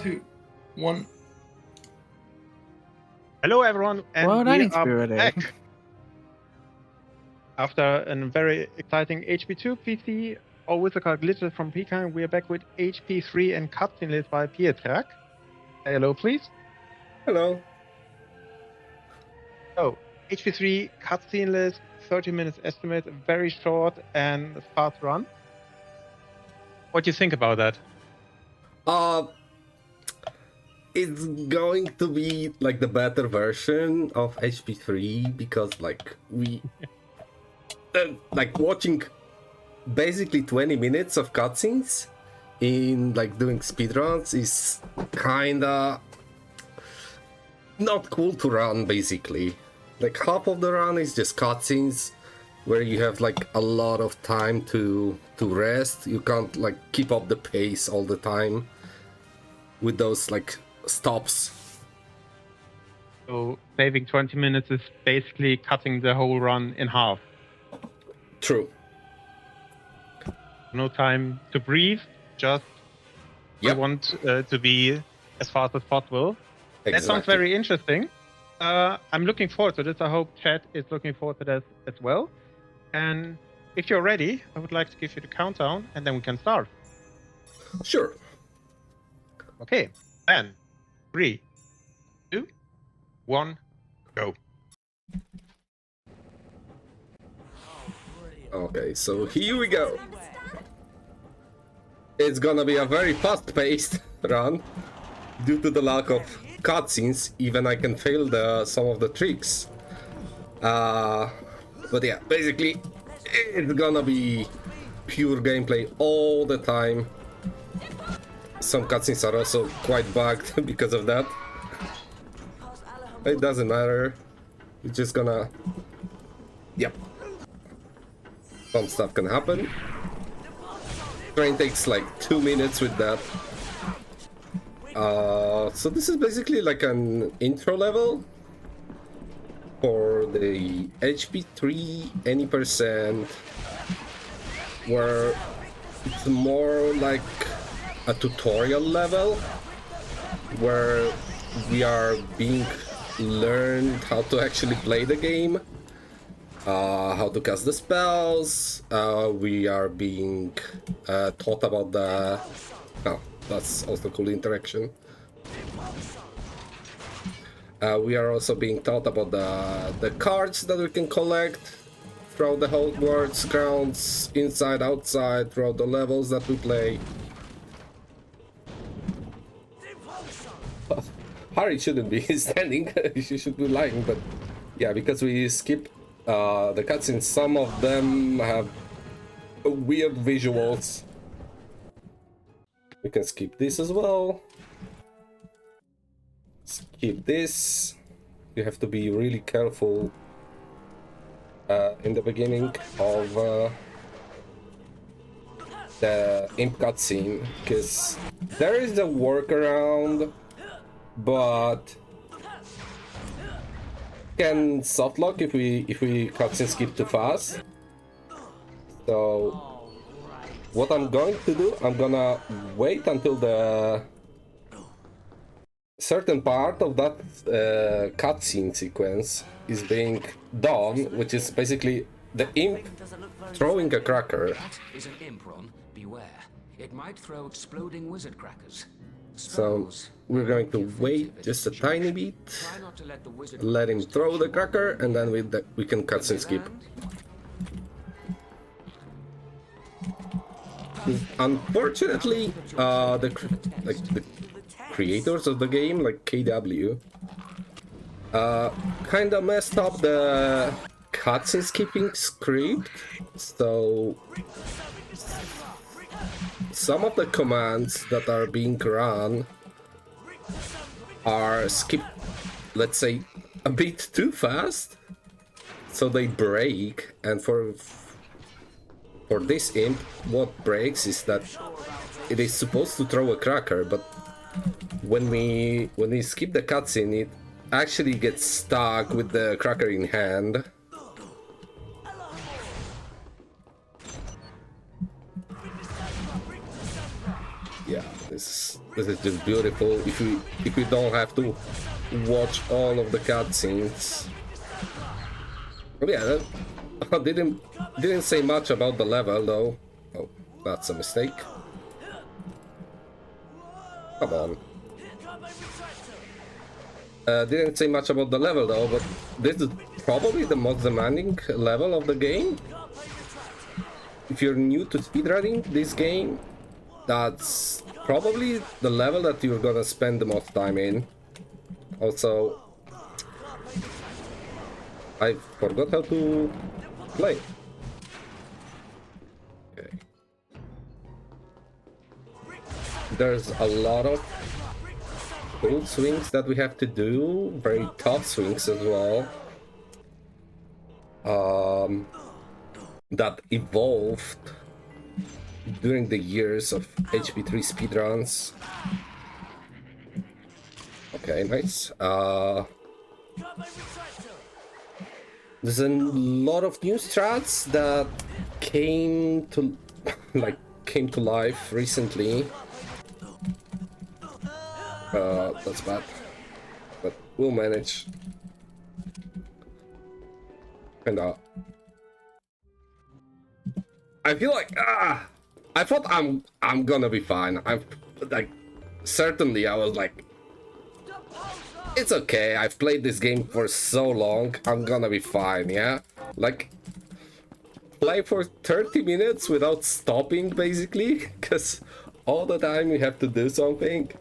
2, 1. Hello, everyone, and Well, that we ain't are spirited. back after a very exciting HP2 PC or with the glitches from Pietraku. We are back with HP3 and Cutsceneless by Pietraku. Say hello, please. Hello. So, HP3 Cutsceneless, 30 minutes estimate, very short and fast run. What do you think about that? It's going to be like the better version of HP3 because like we like watching basically 20 minutes of cutscenes in like doing speedruns is kinda not cool to run. Basically, like half of the run is just cutscenes where you have like a lot of time to rest. You can't like keep up the pace all the time with those like stops. So, saving 20 minutes is basically cutting the whole run in half. True. No time to breathe, just Yep. we want to be as fast as possible. Exactly. That sounds very interesting. I'm looking forward to this. I hope chat is looking forward to this as well. And if you're ready, I would like to give you the countdown and then we can start. Sure. Okay, 10, 3, 2, 1, go. Okay, so here we go. It's gonna be a very fast-paced run due to the lack of cutscenes. Even I can fail some of the tricks. But yeah, basically, it's gonna be pure gameplay all the time. Some cutscenes are also quite bugged because of that. It doesn't matter. We're just gonna... Yep. Some stuff can happen. Train takes like 2 minutes with that. So this is basically like an intro level for the HP3 Any percent, where it's more like a tutorial level where we are being learned how to actually play the game, how to cast the spells. We are being taught about the... Oh, that's also cool interaction. We are also being taught about the cards that we can collect throughout the Hogwarts grounds, inside, outside, throughout the levels that we play. Harry shouldn't be standing, she should be lying, but yeah, because we skip the cutscenes, some of them have weird visuals. We can skip this as well. Skip this. You have to be really careful in the beginning of the imp cutscene, because there is a workaround, but can softlock if we cutscene skip too fast. So what I'm going to do, I'm gonna wait until the certain part of that cutscene sequence is being done, which is basically the imp throwing a cracker. That is an impron. Beware. It might throw exploding wizard crackers. So we're going to wait just a tiny bit, let him throw the cracker, and then we can cutscene skip. Unfortunately, the creators of the game, like KW, kind of messed up the cutscene skipping script. So some of the commands that are being run are skipped, let's say, a bit too fast, so they break. And for this imp, what breaks is that it is supposed to throw a cracker, but when we skip the cutscene, it actually gets stuck with the cracker in hand. Yeah, This is just beautiful. If we don't have to watch all of the cutscenes. Oh yeah, I didn't say much about the level though. Oh, that's a mistake. Come on. Didn't say much about the level though, but this is probably the most demanding level of the game. If you're new to speedrunning this game, that's probably the level that you're gonna spend the most time in. Also, I forgot how to play. Okay. There's a lot of cool swings that we have to do, very tough swings as well. That evolved during the years of HP3 speedruns. Okay, nice. There's a lot of new strats that came to life recently. That's bad, but we'll manage. And I feel like I thought I'm gonna be fine. I'm like, certainly I was like, it's okay, I've played this game for so long, I'm gonna be fine, yeah? Like, play for 30 minutes without stopping basically, because all the time you have to do something.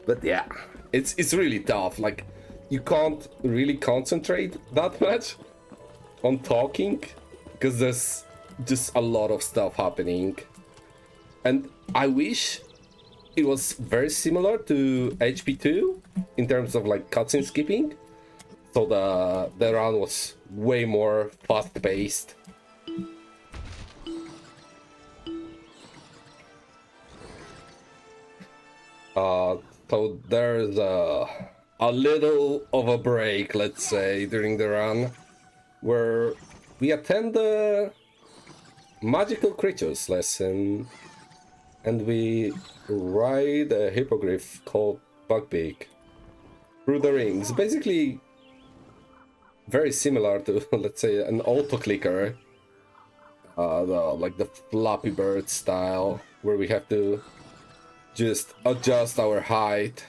But yeah, it's really tough. Like, you can't really concentrate that much on talking because there's just a lot of stuff happening. And I wish it was very similar to HP2 in terms of like cutscene skipping. So the run was way more fast-paced. So there's a little of a break, let's say, during the run, where we attend the magical creatures lesson, and we ride a hippogriff called Bugbeak through the rings. Basically, very similar to, let's say, an auto-clicker, like the Flappy Bird style, where we have to just adjust our height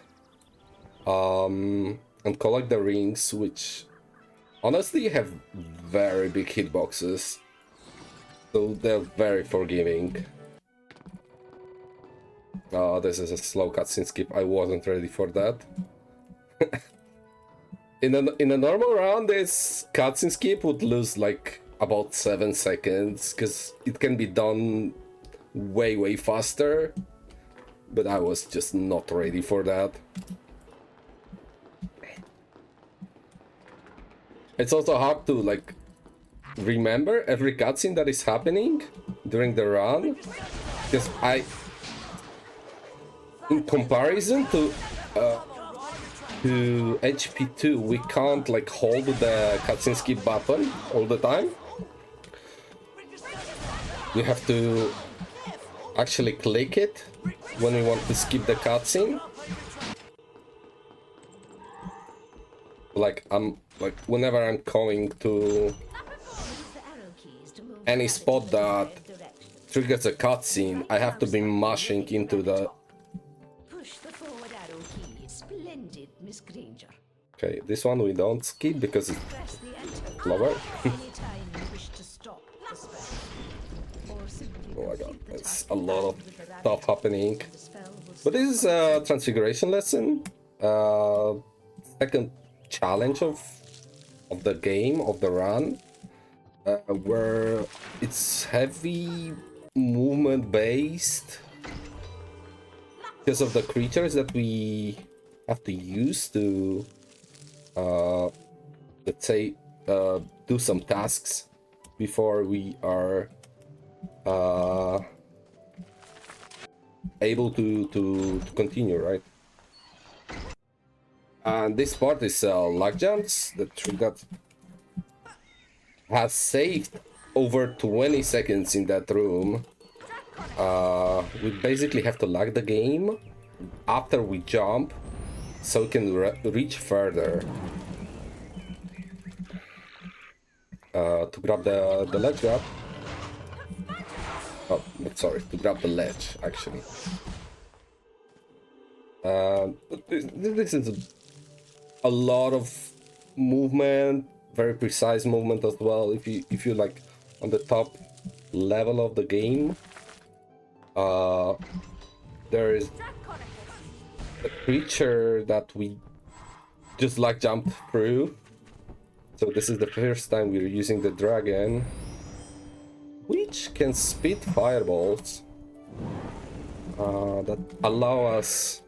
and collect the rings, which honestly have very big hitboxes, so they're very forgiving. This is a slow cutscene skip. I wasn't ready for that. in a normal round, this cutscene skip would lose like about 7 seconds because it can be done way faster. But I was just not ready for that. It's also hard to like remember every cutscene that is happening during the run, because in comparison to HP2, we can't like hold the cutscene skip button all the time. We have to actually click it when we want to skip the cutscene. Like, whenever I'm going to any spot that triggers a cutscene, I have to be mashing into the... Push the forward arrow key. Splendid, Miss Granger. Okay, this one we don't skip because it's Press the enter slower. anytime you wish to stop the spell. Or simply Oh my god, complete the it's task a lot of with the rabbit stuff happening. and the spell will But this is a transfiguration lesson. Second challenge of the game, of the run, where it's heavy movement based because of the creatures that we have to use to let's say do some tasks before we are able to continue, right? And this part is luck jumps, the trick that has saved over 20 seconds in that room. we basically have to lag the game after we jump so we can reach further. To grab the ledge grab. Oh, sorry, to grab the ledge, actually. This is a lot of movement, very precise movement as well. If you like on the top level of the game, there is a creature that we just like jumped through. So this is the first time we're using the dragon, which can spit fireballs that allow us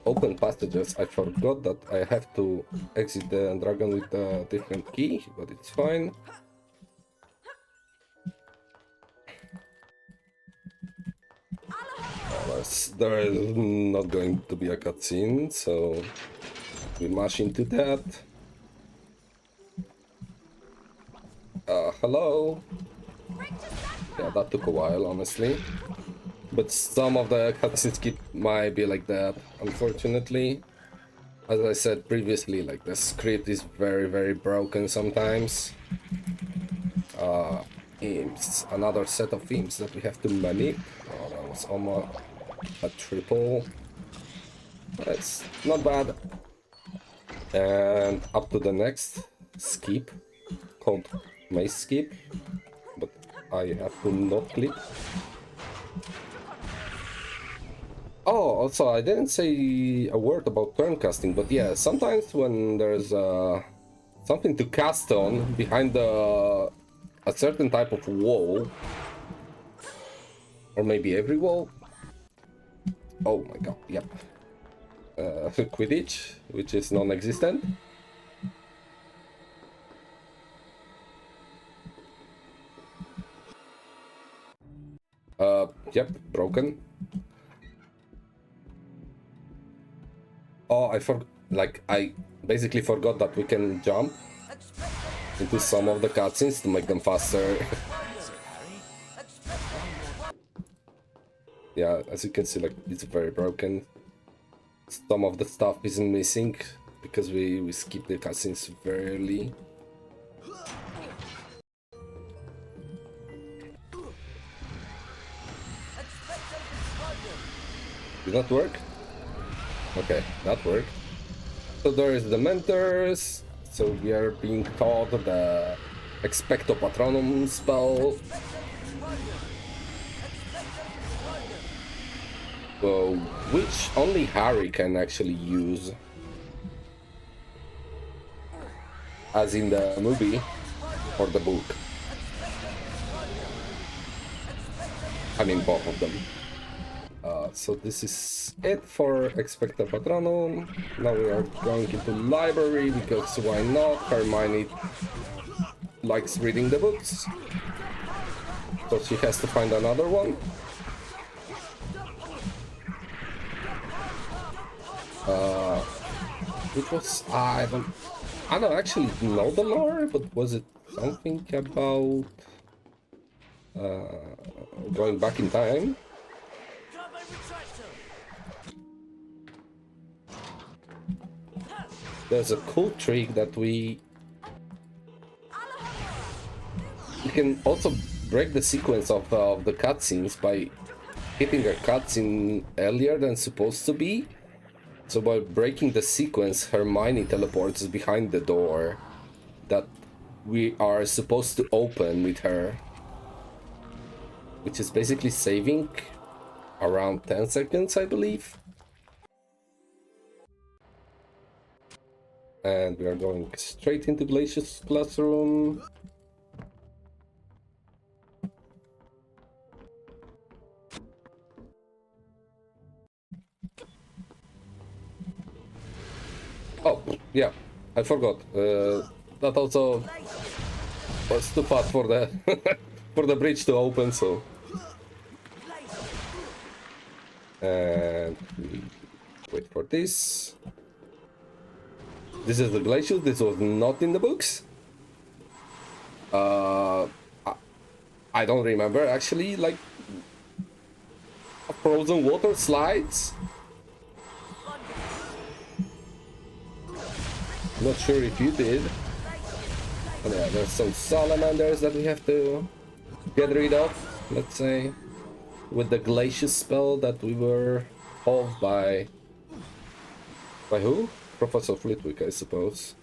open passages. I forgot that I have to exit the dragon with a different key, but it's fine. There is not going to be a cutscene, so we mash into that. Hello. Yeah, that took a while, honestly. But some of the cutscenes might be like that, unfortunately. As I said previously, like the script is very, very broken sometimes. Imps, another set of imps that we have to manage. Oh, that was almost a triple. That's not bad. And up to the next skip called maze skip, but I have to not click. Oh, also I didn't say a word about turn casting, but yeah, sometimes when there's something to cast on behind a certain type of wall, or maybe every wall. Oh my god, yep. Quidditch, which is non-existent. Yep, broken. Oh, I basically forgot that we can jump into some of the cutscenes to make them faster. Yeah, as you can see, like, it's very broken. Some of the stuff is missing because we skip the cutscenes very early. Did that work? Okay, that worked. So there is the mentors. So we are being taught the Expecto Patronum spell. Which only Harry can actually use. As in the movie or the book. I mean both of them. So this is it for Expecto Patronum. Now we are going into library because why not? Hermione likes reading the books. So she has to find another one. Which was I don't actually know the lore, but was it something about going back in time? There's a cool trick that we can also break the sequence of the cutscenes by hitting a cutscene earlier than supposed to be. So by breaking the sequence, Hermione teleports behind the door that we are supposed to open with her, which is basically saving around 10 seconds, I believe. And we are going straight into Glacius' classroom. Oh, yeah, I forgot. That also was too fast for the for the bridge to open, so. And we wait for this. This is the Glacius. This was not in the books. I don't remember actually, like frozen water slides. Not sure if you did. And yeah, there's some salamanders that we have to get rid of, let's say, with the glacius spell that we were halved by who? Professor Flitwick, I suppose.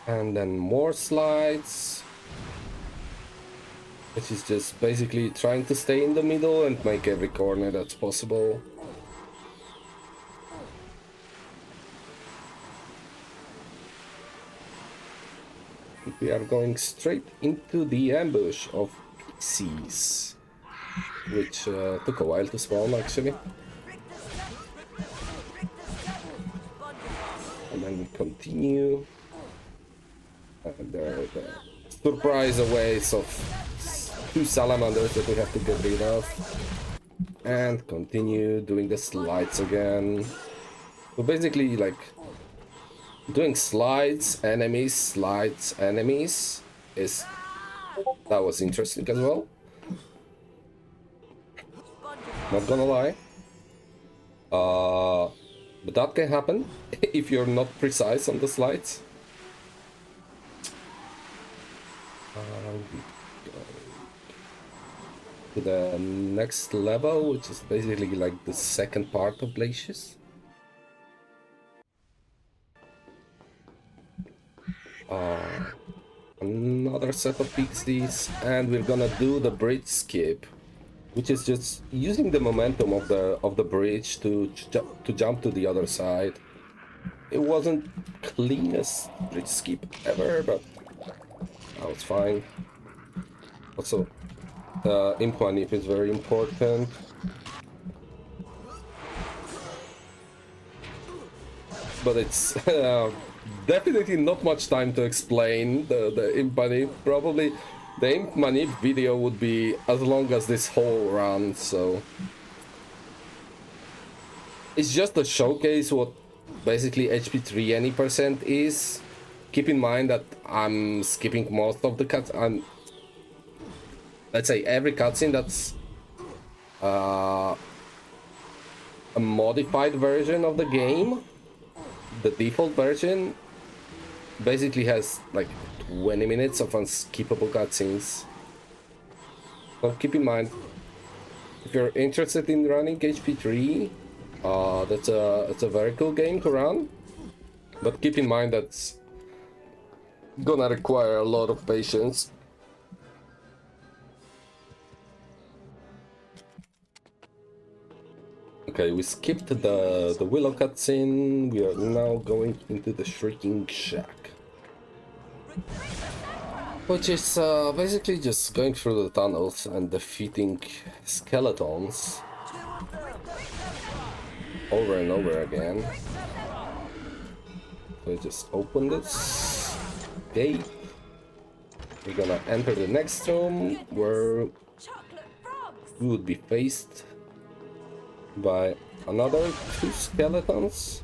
And then more slides, which is just basically trying to stay in the middle and make every corner that's possible. We are going straight into the ambush of pixies, which took a while to spawn actually. And then we continue. And there are the surprise aways of 2 salamanders that we have to get rid of. And continue doing the slides again. So basically, like, doing slides, enemies, is... That was interesting as well. Not gonna lie. But that can happen if you're not precise on the slides. To the next level, which is basically like the second part of Glacius. Another set of pixies, and we're gonna do the bridge skip, which is just using the momentum of the bridge to jump to the other side. It wasn't cleanest bridge skip ever, but that was fine. Also, the imp manip is very important. But it's definitely not much time to explain the imp manip. Probably the imp manip video would be as long as this whole run, so... It's just to showcase what basically HP3 Any percent is. Keep in mind that I'm skipping most of the cuts. Let's say every cutscene that's a modified version of the game. The default version basically has like 20 minutes of unskippable cutscenes. So keep in mind, if you're interested in running HP3, it's a very cool game to run. But keep in mind that's gonna require a lot of patience. Okay, we skipped the Willow cutscene. We are now going into the Shrieking Shack, which is basically just going through the tunnels and defeating skeletons over and over again. So just open this gate. We're gonna enter the next room where we would be faced by another 2 skeletons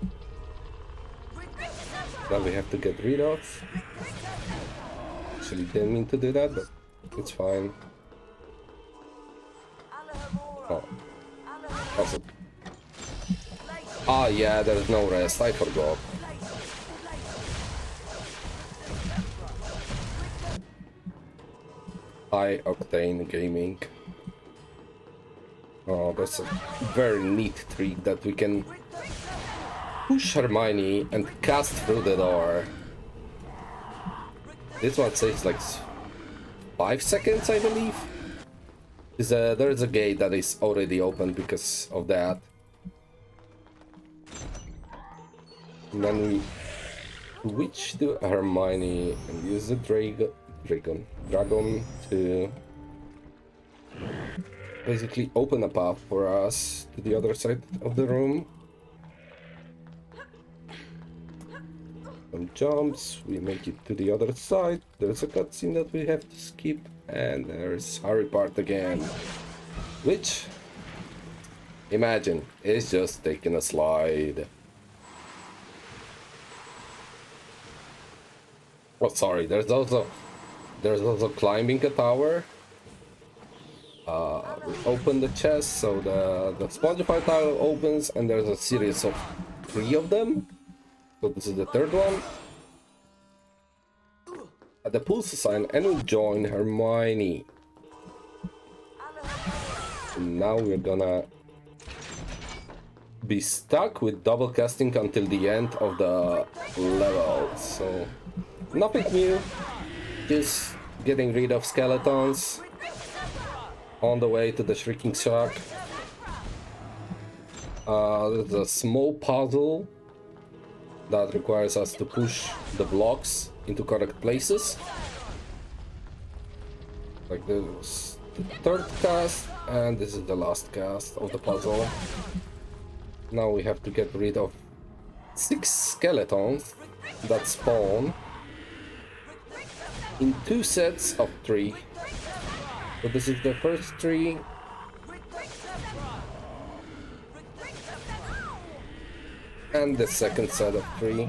that we have to get rid of. Actually didn't mean to do that, but it's fine. Oh. Also. Ah yeah, there's no rest, I forgot. High octane gaming. Oh, that's a very neat trick that we can push Hermione and cast through the door. This one takes like 5 seconds, I believe. There's a gate that is already open because of that. And then we switch to Hermione and use the dragon to basically open a path for us to the other side of the room. Some jumps, we make it to the other side. There's a cutscene that we have to skip, and there's Harry part again, which, imagine, is just taking a slide. Oh, sorry, there's also There's also climbing a tower. We open the chest, so the Spongify tower opens, and there's a series of 3 of them. So this is the 3rd one. At the pool sign, and we join Hermione. And now we're gonna be stuck with double casting until the end of the level. So nothing new, just getting rid of skeletons on the way to the Shrieking Shack. There's a small puzzle that requires us to push the blocks into correct places. Like this was the 3rd cast, and this is the last cast of the puzzle. Now we have to get rid of 6 skeletons that spawn in 2 sets of 3. So this is the first 3. And the second set of 3.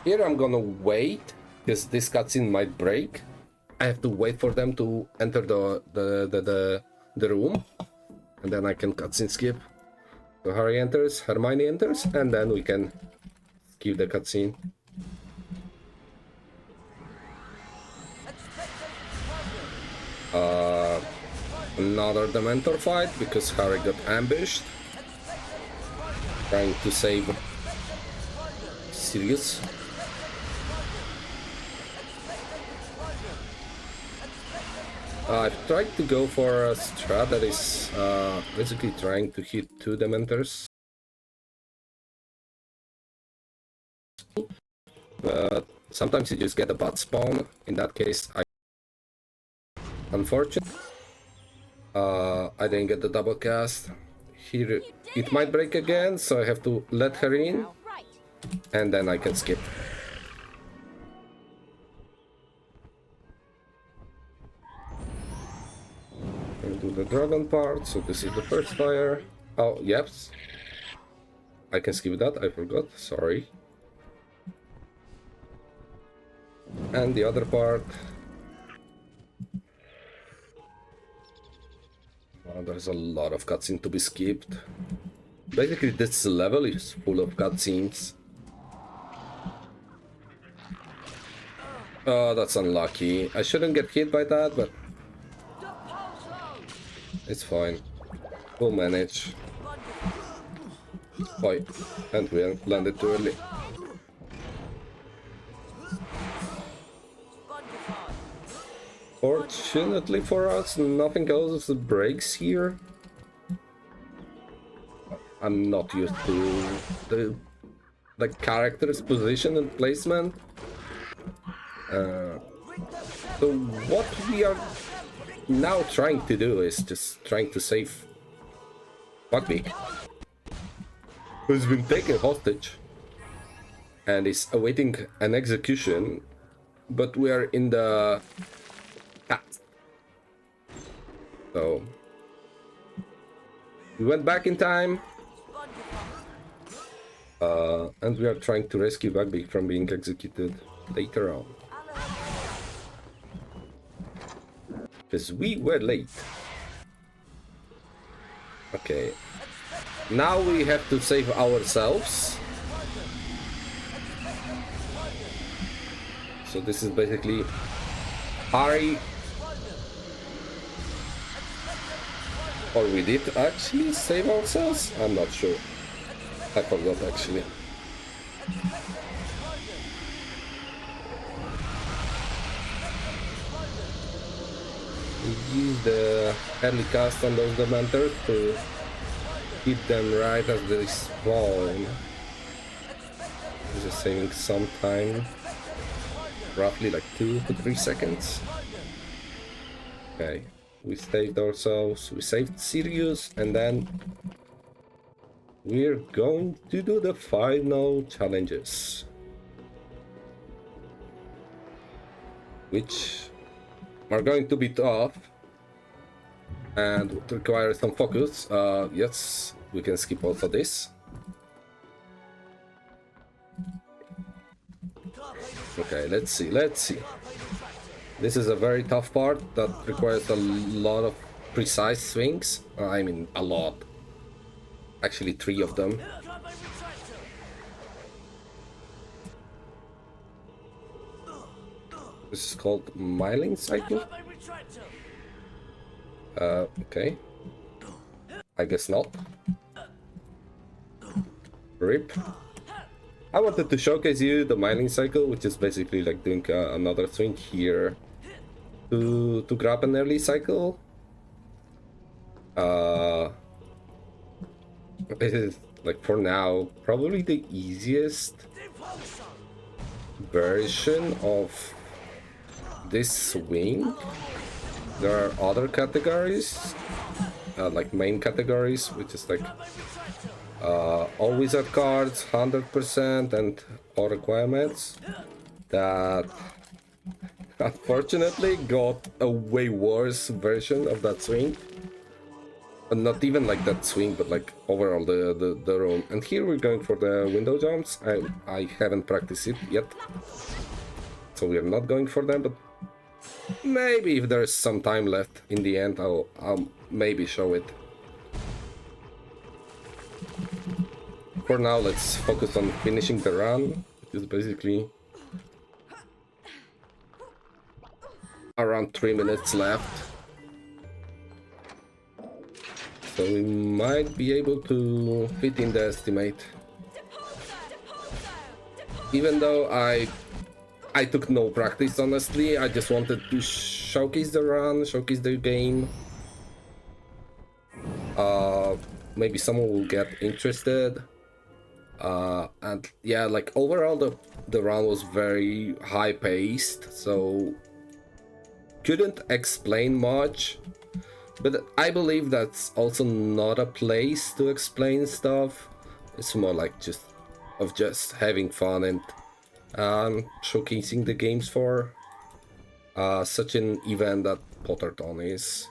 Here I'm gonna wait, because this cutscene might break. I have to wait for them to enter the room, and then I can cutscene skip. So Harry enters, Hermione enters, and then we can skip the cutscene. Another Dementor fight, because Harry got ambushed, trying to save Sirius. I've tried to go for a strat that is basically trying to hit 2 Dementors. But sometimes you just get a bot spawn. In that case, unfortunately, I didn't get the double cast. Here it might break again, so I have to let her in, and then I can skip. I'll do the dragon part, so this is the first fire. Oh, yes. I can skip that, I forgot, sorry. And the other part. There's a lot of cutscene to be skipped. Basically, this level is full of cutscenes. Oh, that's unlucky. I shouldn't get hit by that, but it's fine. We'll manage. Oi, and we landed too early. Fortunately for us, nothing else breaks here. I'm not used to the character's position and placement. So what we are now trying to do is just trying to save Buckbeak, who's been taken hostage and is awaiting an execution, but we are in the past. So we went back in time, and we are trying to rescue Buckbeak from being executed later on. Because we were late. Okay. Now we have to save ourselves. So this is basically Harry. Or we did actually save ourselves? I'm not sure. I forgot actually. We use the early cast on those Dementors to hit them right as they spawn. Just saving some time. Roughly like 2 to 3 seconds. Okay. We saved ourselves, we saved Sirius, and then we're going to do the final challenges, which are going to be tough and would require some focus. Yes, we can skip also this. Okay, let's see. This is a very tough part that requires a lot of precise swings. I mean, a lot. Actually, 3 of them. This is called Miling Cycle. Okay. I guess not. RIP. I wanted to showcase you the Miling Cycle, which is basically like doing another swing here to grab an early cycle. It is, like, for now, probably the easiest version of this swing. There are other categories, like main categories, which is like all wizard cards, 100%, and all requirements that unfortunately got a way worse version of that swing. And not even like that swing, but like overall the room. And here we're going for the window jumps. I haven't practiced it yet, so we're not going for them, but maybe if there's some time left in the end, I'll maybe show it. For now, let's focus on finishing the run, which is basically around 3 minutes left. So we might be able to fit in the estimate. Even though I took no practice, honestly, I just wanted to showcase the run, showcase the game. Maybe someone will get interested. And yeah, like overall the run was very high paced, so couldn't explain much. But I believe that's also not a place to explain stuff. It's more like just having fun and showcasing the games for such an event that Potterthon is.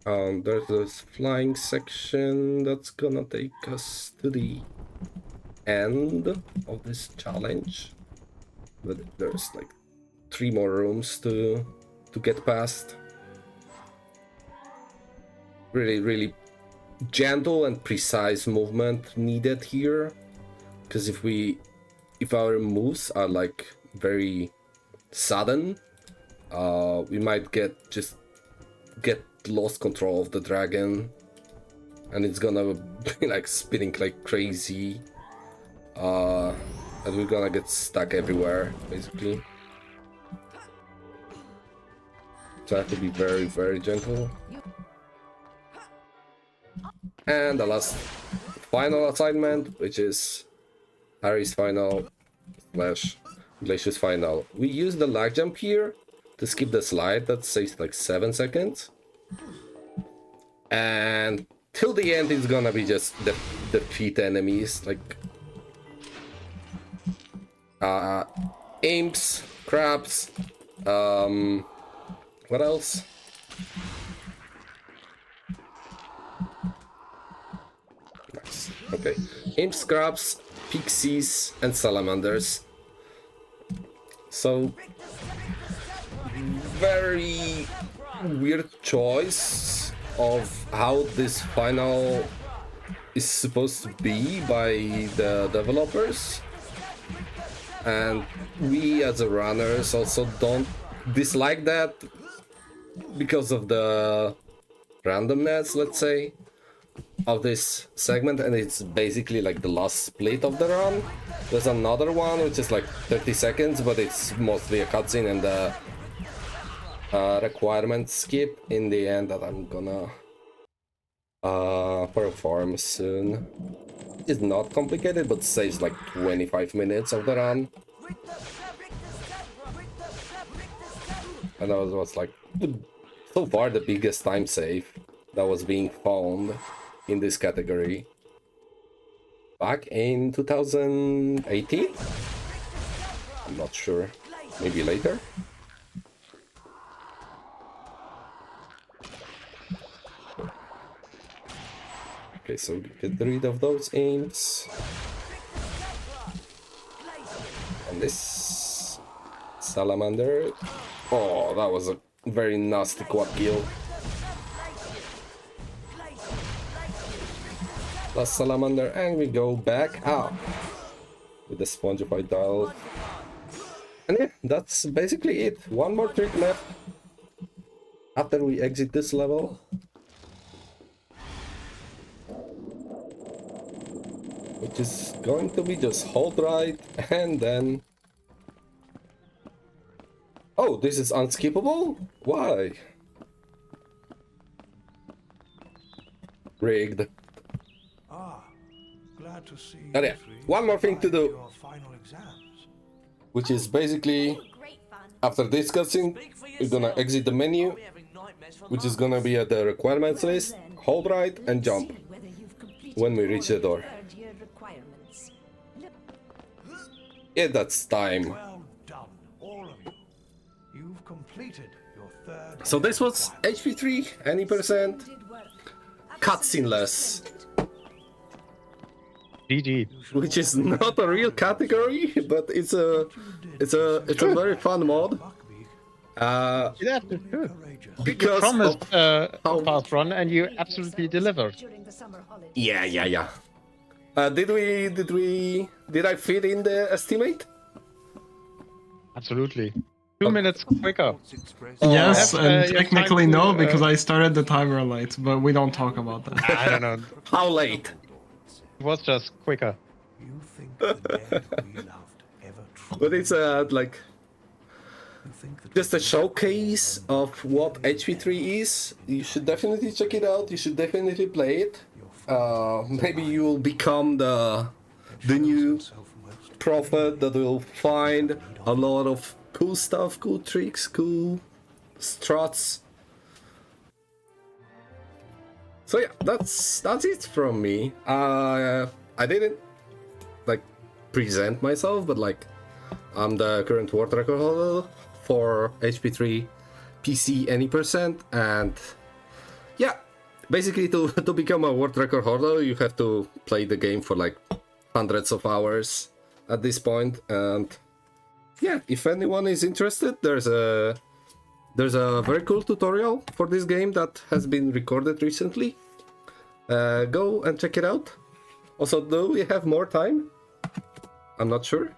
There's this flying section that's gonna take us to the end of this challenge, but there's like 3 more rooms to get past. Really gentle and precise movement needed here, because if our moves are like very sudden, we might get lost control of the dragon, and it's gonna be like spinning like crazy, and we're gonna get stuck everywhere basically. So I have to be very gentle. And the last final assignment, which is Harry's final / Glacier's final. We use the lag jump here to skip the slide that saves like 7 seconds. And till the end it's gonna be just defeat enemies like imps, crabs, what else? Nice. Okay. Imps, crabs, pixies, and salamanders. So very weird choice of how this final is supposed to be by the developers, and we as a runners also don't dislike that because of the randomness, let's say, of this segment. And it's basically like the last split of the run. There's another one which is like 30 seconds, but it's mostly a cutscene and a requirement skip in the end that I'm gonna perform soon. It's not complicated, but saves like 25 minutes of the run. And that was like so far the biggest time save that was being found in this category back in 2018. I'm not sure, maybe later. Okay, so get rid of those imps. And this salamander. Oh, that was a very nasty quad kill. Last salamander, and we go back out with the spongified dial. And yeah, that's basically it. One more trick left after we exit this level. Which is going to be just hold right and then... Oh, this is unskippable? Why? Rigged. Glad to see And yeah, one more thing to do, your final exams. which is basically after this cutscene, we're gonna exit the menu, which is gonna be at the requirements list, hold right and jump when we reach the door. Yeah, that's time. Well done, all of you. You've completed your third. So this was HP3, any percent, cutsceneless, GG. which is not a real category, but it's a very fun mod. Yeah, that's good. You Because promised of a how- fast run and you absolutely delivered. During the summer holidays. Yeah. Did I fit in the estimate? Absolutely. 2 minutes quicker. Yes, have, and you have technically time to, no, because I started the timer late, but we don't talk about that. I don't know. How late? It was just quicker. You think the men we loved ever true? But it's like You think that just a showcase of what HP3 is. You should definitely check it out. You should definitely play it. Maybe you will become the new self-most prophet that will find a lot of cool stuff, cool tricks, cool struts. So yeah, that's it from me. I didn't like present myself, but like I'm the current world record holder for HP3 PC any percent, and yeah, basically to become a world record holder, you have to play the game for like hundreds of hours at this point. And yeah, if anyone is interested, there's a very cool tutorial for this game that has been recorded recently. Go and check it out. Also, do we have more time? I'm not sure.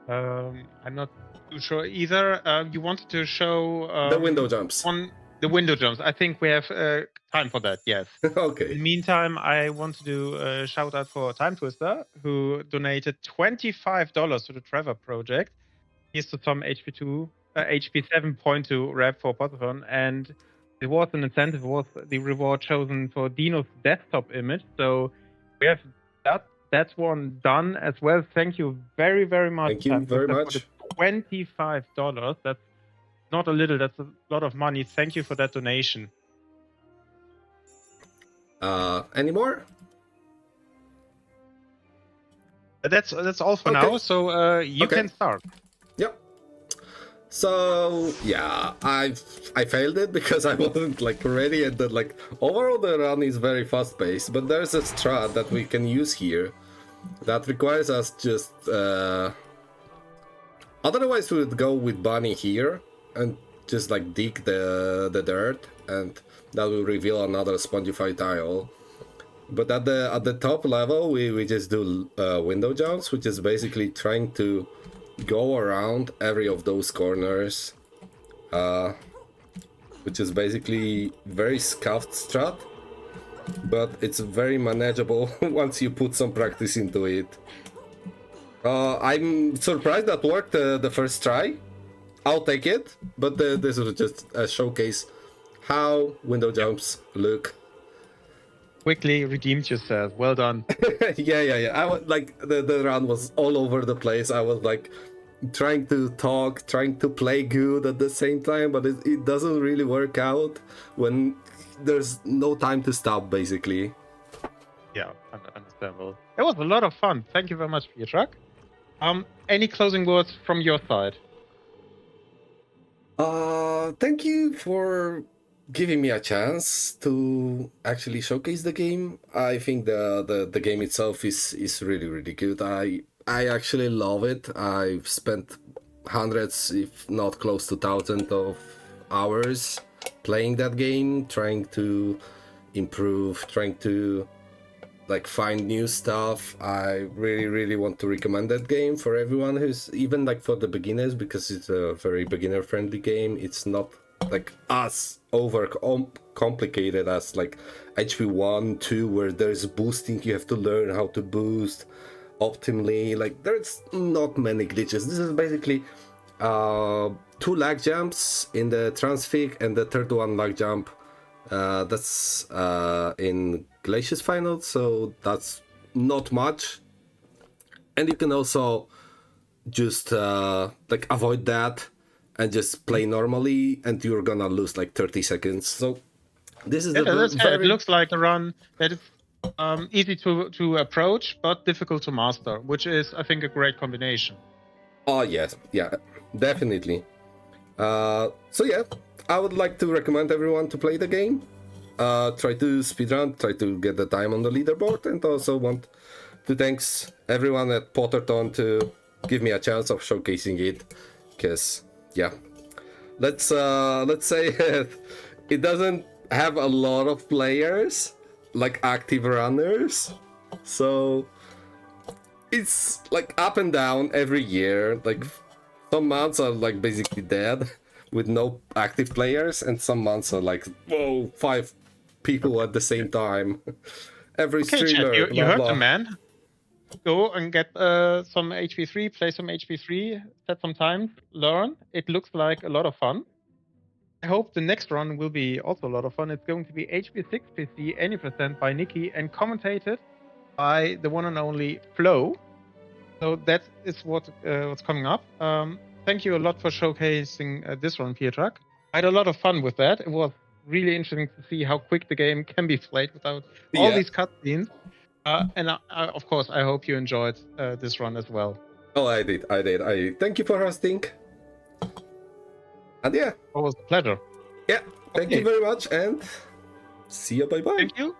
I'm not too sure either. You wanted to show The window jumps. the window jumps. I think we have time for that. Yes. In Okay. the meantime, I want to do a shout out for Time Twister, who donated $25 to the Trevor project. Here's to some HP2, HP 7.2 rep for Potterthon, and it was an incentive. It was the reward chosen for Dino's desktop image. So we have that one done as well. Thank you very, very much. Thank you Time very Twister, for the $25. That's not a little. That's a lot of money. Thank you for that donation. Any more? That's all for Okay. now. So you Okay. can start. Yep. So yeah, I failed it because I wasn't like ready, and that like overall the run is very fast paced, but there's a strat that we can use here that requires us just otherwise we would go with Bunny here and just like dig the dirt, and that will reveal another spongified tile. But at the top level we just do window jumps, which is basically trying to go around every of those corners, which is basically very scuffed strat, but it's very manageable once you put some practice into it. I'm surprised that worked the first try. I'll take it, but this was just a showcase how window jumps look. Quickly redeemed yourself. Well done. yeah. I was like the run was all over the place. I was like trying to talk, trying to play good at the same time, but it doesn't really work out when there's no time to stop, basically. Yeah, understandable. It was a lot of fun. Thank you very much, Pietraku. Any closing words from your side? Thank you for giving me a chance to actually showcase the game. I think the game itself is really good. I actually love it. I've spent hundreds, if not close to thousands of hours playing that game, trying to improve, trying to like find new stuff. I really want to recommend that game for everyone who's, even like for the beginners, because it's a very beginner friendly game. It's not like as over complicated as like HP1, 2, where there's boosting, you have to learn how to boost optimally. Like there's not many glitches. This is basically 2 lag jumps in the transfig, and the third one lag jump that's in Glacius Final, so that's not much. And you can also just like avoid that and just play normally, and you're gonna lose like 30 seconds. So this is It looks like a run that is easy to approach but difficult to master, which is, I think, a great combination. Oh yes, yeah, definitely. So yeah, I would like to recommend everyone to play the game. Try to speedrun, try to get the time on the leaderboard, and also want to thanks everyone at Potterthon to give me a chance of showcasing it. Because yeah, let's say it doesn't have a lot of players, like active runners, so it's like up and down every year. Like some months are like basically dead with no active players, and some months are like, whoa, 5 people at the same time. Every Okay, streamer. Chad, you blah, heard blah. the man. Go and get some HP3, play some HP3, set some time, learn. It looks like a lot of fun. I hope the next run will be also a lot of fun. It's going to be HP6 PC Any % by Nikki and commentated by the one and only Flo. So that is what's coming up. Thank you a lot for showcasing this run, Pietraku. I had a lot of fun with that. It was really interesting to see how quick the game can be played without all these cutscenes. And of course, I hope you enjoyed this run as well. Oh, I did. Thank you for hosting. And yeah. It was a pleasure. Yeah, thank you very much, and see you. Bye-bye. Thank you.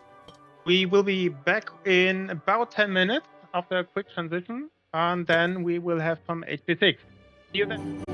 We will be back in about 10 minutes after a quick transition, and then we will have some HP6. See you then.